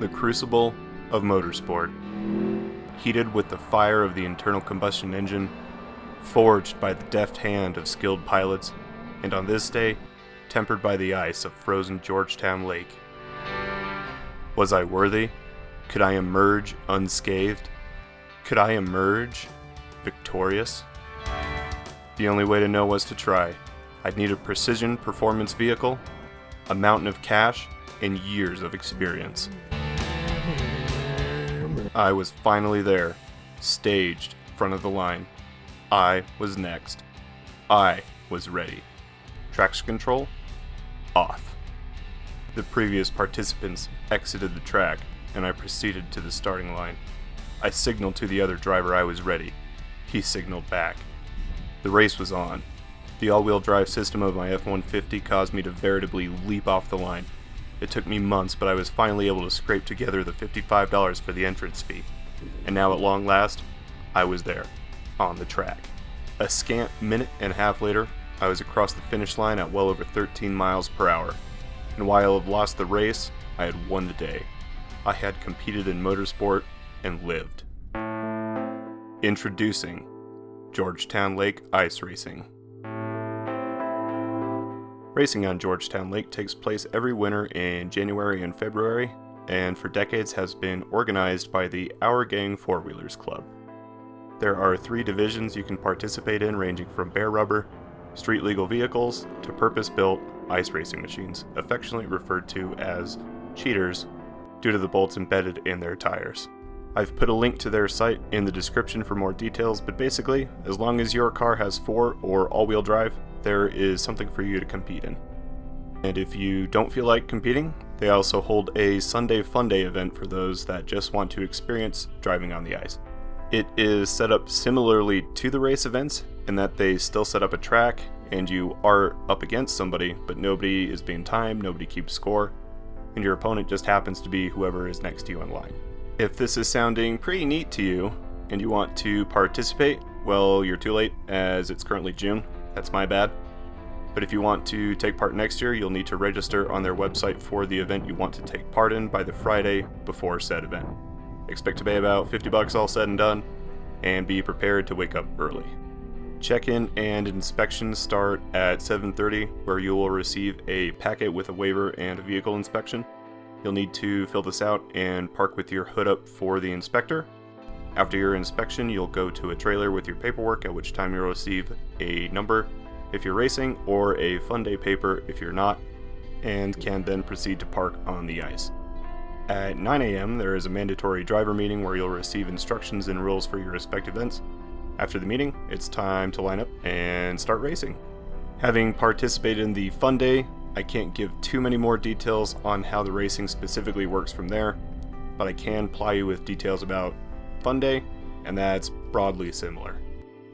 The crucible of motorsport, heated with the fire of the internal combustion engine, forged by the deft hand of skilled pilots, and on this day, tempered by the ice of frozen Georgetown Lake. Was I worthy? Could I emerge unscathed? Could I emerge victorious? The only way to know was to try. I'd need a precision performance vehicle, a mountain of cash, and years of experience. I was finally there, staged, front of the line. I was next. I was ready. Traction control? Off. The previous participants exited the track, and I proceeded to the starting line. I signaled to the other driver I was ready. He signaled back. The race was on. The all-wheel drive system of my F-150 caused me to veritably leap off the line. It took me months, but I was finally able to scrape together the $55 for the entrance fee. And now at long last, I was there, on the track. A scant minute and a half later, I was across the finish line at well over 13 miles per hour. And while I had lost the race, I had won the day. I had competed in motorsport and lived. Introducing Georgetown Lake Ice Racing. Racing on Georgetown Lake takes place every winter in January and February, and for decades has been organized by the Our Gang Four-Wheelers Club. There are 3 divisions you can participate in, ranging from bare rubber, street legal vehicles, to purpose-built ice racing machines, affectionately referred to as cheaters due to the bolts embedded in their tires. I've put a link to their site in the description for more details, but basically, as long as your car has 4 or all-wheel drive, there is something for you to compete in. And if you don't feel like competing, they also hold a Sunday Fun Day event for those that just want to experience driving on the ice. It is set up similarly to the race events in that they still set up a track and you are up against somebody, but nobody is being timed, nobody keeps score, and your opponent just happens to be whoever is next to you in line. If this is sounding pretty neat to you and you want to participate, well, you're too late as it's currently June. That's my bad. But if you want to take part next year, you'll need to register on their website for the event you want to take part in by the Friday before said event. Expect to pay about $50 all said and done, and be prepared to wake up early. Check-in and inspections start at 7:30, where you will receive a packet with a waiver and a vehicle inspection. You'll need to fill this out and park with your hood up for the inspector. After your inspection, you'll go to a trailer with your paperwork, at which time you'll receive a number if you're racing or a Fun Day paper if you're not, and can then proceed to park on the ice. At 9 a.m. there is a mandatory driver meeting where you'll receive instructions and rules for your respective events. After the meeting, it's time to line up and start racing. Having participated in the Fun Day, I can't give too many more details on how the racing specifically works from there, but I can ply you with details about Fun Day, and that's broadly similar.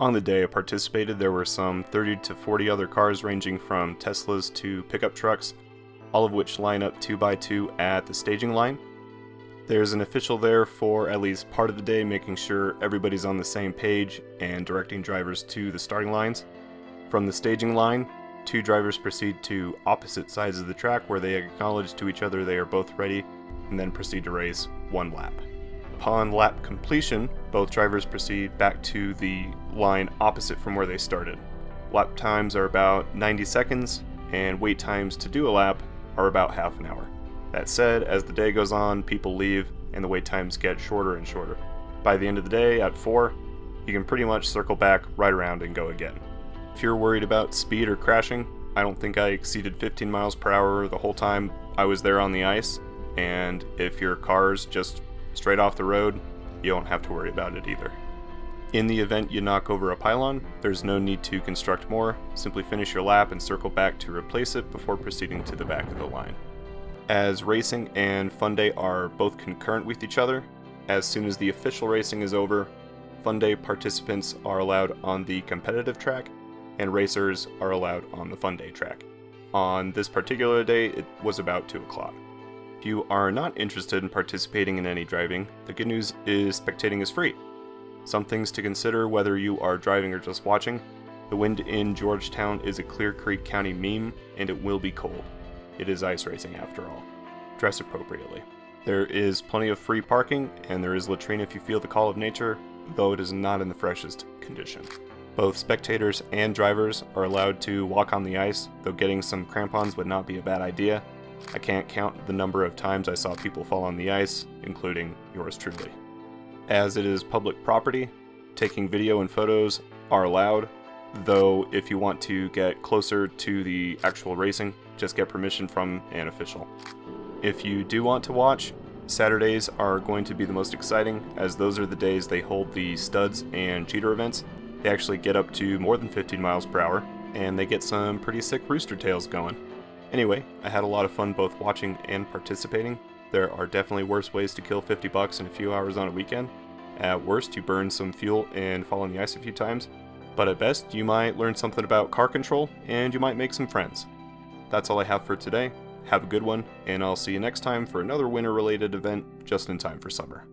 On the day I participated, there were some 30 to 40 other cars ranging from Teslas to pickup trucks, all of which line up 2 by 2 at the staging line. There's an official there for at least part of the day, making sure everybody's on the same page and directing drivers to the starting lines. From the staging line, 2 drivers proceed to opposite sides of the track where they acknowledge to each other they are both ready, and then proceed to race 1 lap. Upon lap completion, both drivers proceed back to the line opposite from where they started. Lap times are about 90 seconds, and wait times to do a lap are about half an hour. That said, as the day goes on, people leave, and the wait times get shorter and shorter. By the end of the day, at 4, you can pretty much circle back, right around, and go again. If you're worried about speed or crashing, I don't think I exceeded 15 miles per hour the whole time I was there on the ice, and if your car's just straight off the road, you don't have to worry about it either. In the event you knock over a pylon, there's no need to construct more. Simply finish your lap and circle back to replace it before proceeding to the back of the line. As racing and Fun Day are both concurrent with each other, as soon as the official racing is over, Fun Day participants are allowed on the competitive track, and racers are allowed on the Fun Day track. On this particular day, it was about 2 o'clock. If you are not interested in participating in any driving, the good news is spectating is free. Some things to consider whether you are driving or just watching. The wind in Georgetown is a Clear Creek County meme, and it will be cold. It is ice racing after all. Dress appropriately. There is plenty of free parking, and there is latrine if you feel the call of nature, though it is not in the freshest condition. Both spectators and drivers are allowed to walk on the ice, though getting some crampons would not be a bad idea. I can't count the number of times I saw people fall on the ice, including yours truly. As it is public property, taking video and photos are allowed, though if you want to get closer to the actual racing, just get permission from an official. If you do want to watch, Saturdays are going to be the most exciting, as those are the days they hold the studs and cheater events. They actually get up to more than 15 miles per hour, and they get some pretty sick rooster tails going. Anyway, I had a lot of fun both watching and participating. There are definitely worse ways to kill $50 in a few hours on a weekend. At worst, you burn some fuel and fall on the ice a few times, but at best, you might learn something about car control, and you might make some friends. That's all I have for today. Have a good one, and I'll see you next time for another winter-related event just in time for summer.